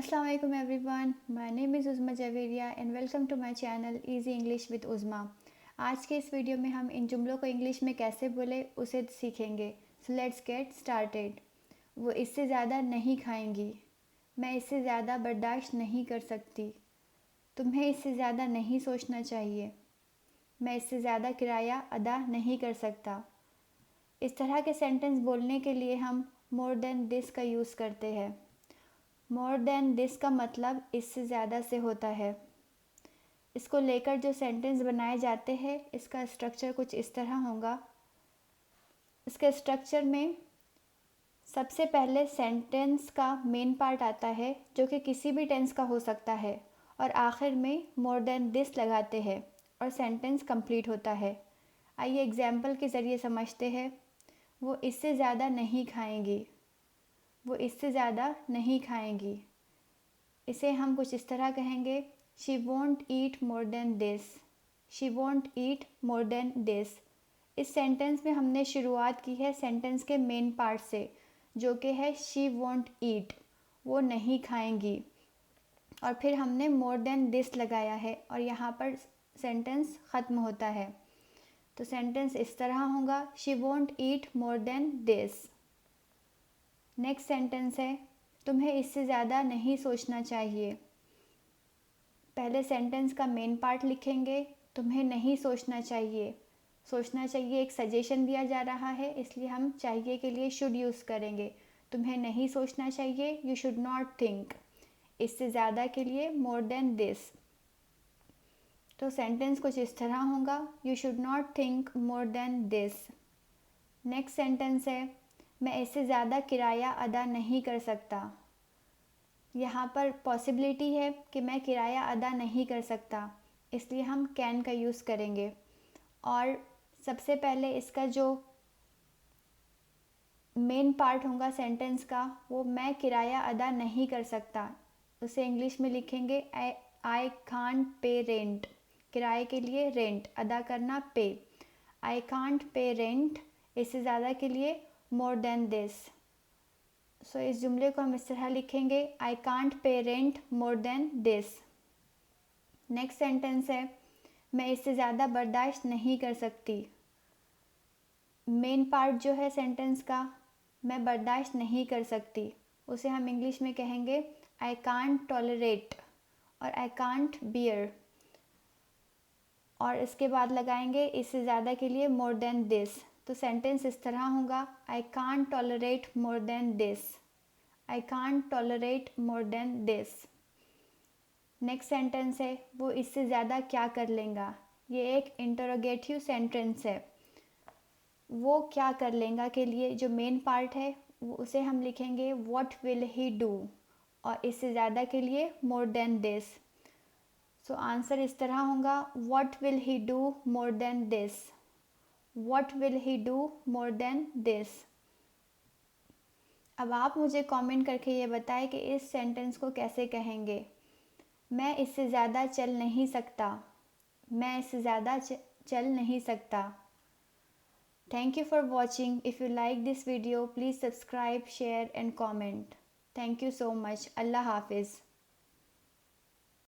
Assalamu alaikum everyone. My name is उज़मा Javeria and welcome to my channel Easy English with उज़मा. आज के इस video में हम इन जुमलों को इंग्लिश में कैसे बोले उसे सीखेंगे. So let's get started. वो इससे ज़्यादा नहीं खाएंगी. मैं इससे ज़्यादा बर्दाश्त नहीं कर सकती. तुम्हें इससे ज़्यादा नहीं सोचना चाहिए. मैं इससे ज़्यादा किराया अदा नहीं कर सकता. इस तरह के सेंटेंस बोलने के लिए हम मोर देन दिस का यूज़ करते हैं. मोर देन दिस का मतलब इससे ज़्यादा से होता है. इसको लेकर जो सेंटेंस बनाए जाते हैं इसका स्ट्रक्चर कुछ इस तरह होगा. इसके स्ट्रक्चर में सबसे पहले सेंटेंस का मेन पार्ट आता है जो कि किसी भी टेंस का हो सकता है और आखिर में मोर देन दिस लगाते हैं और सेंटेंस कंप्लीट होता है. आइए एग्जाम्पल के ज़रिए समझते हैं. वो इससे ज़्यादा नहीं खाएंगी. वो इससे ज़्यादा नहीं खाएंगी. इसे हम कुछ इस तरह कहेंगे. She won't eat more than this. She won't eat more than this. इस सेंटेंस में हमने शुरुआत की है सेंटेंस के मेन पार्ट से जो कि है शी वोंट ईट. वो नहीं खाएंगी और फिर हमने मोर देन दिस लगाया है और यहाँ पर सेंटेंस ख़त्म होता है. तो सेंटेंस इस तरह होगा. She won't eat more than this. Next sentence है तुम्हें इससे ज़्यादा नहीं सोचना चाहिए. पहले सेंटेंस का मेन पार्ट लिखेंगे. तुम्हें नहीं सोचना चाहिए. सोचना चाहिए एक सजेशन दिया जा रहा है इसलिए हम चाहिए के लिए शुड यूज़ करेंगे. तुम्हें नहीं सोचना चाहिए. You should not think. इससे ज़्यादा के लिए मोर देन दिस. तो सेंटेंस कुछ इस तरह होगा. You should not think more than this. Next sentence है मैं इससे ज़्यादा किराया अदा नहीं कर सकता. यहाँ पर पॉसिबिलिटी है कि मैं किराया अदा नहीं कर सकता इसलिए हम कैन का यूज़ करेंगे. और सबसे पहले इसका जो मेन पार्ट होगा सेंटेंस का वो मैं किराया अदा नहीं कर सकता. उसे इंग्लिश में लिखेंगे आई कांट पे रेंट. किराए के लिए रेंट, अदा करना पे. I can't pay rent. इससे ज़्यादा के लिए मोर देन दिस. सो इस जुमले को हम इस तरह लिखेंगे. I can't pay rent more than this. Next sentence है मैं इससे ज़्यादा बर्दाश्त नहीं कर सकती. मेन पार्ट जो है सेंटेंस का मैं बर्दाश्त नहीं कर सकती उसे हम इंग्लिश में कहेंगे आई कांट टॉलरेट और आई कांट बियर. और इसके बाद लगाएंगे इससे ज़्यादा के लिए मोर देन दिस. तो सेंटेंस इस तरह होगा. I can't tolerate more than this. I can't tolerate more than this. Next sentence है वो इससे ज़्यादा क्या कर लेगा. ये एक इंटरोगेटिव सेंटेंस है. वो क्या कर लेगा के लिए जो मेन पार्ट है वो उसे हम लिखेंगे व्हाट विल ही डू और इससे ज़्यादा के लिए more than this. So answer इस तरह होगा what will he do more than this. What will he do more than this? अब आप मुझे कमेंट करके ये बताएं कि इस सेंटेंस को कैसे कहेंगे. मैं इससे ज़्यादा चल नहीं सकता. मैं इससे ज़्यादा चल नहीं सकता. Thank you for watching. If you like this video, please subscribe, share and comment. Thank you so much. Allah Hafiz.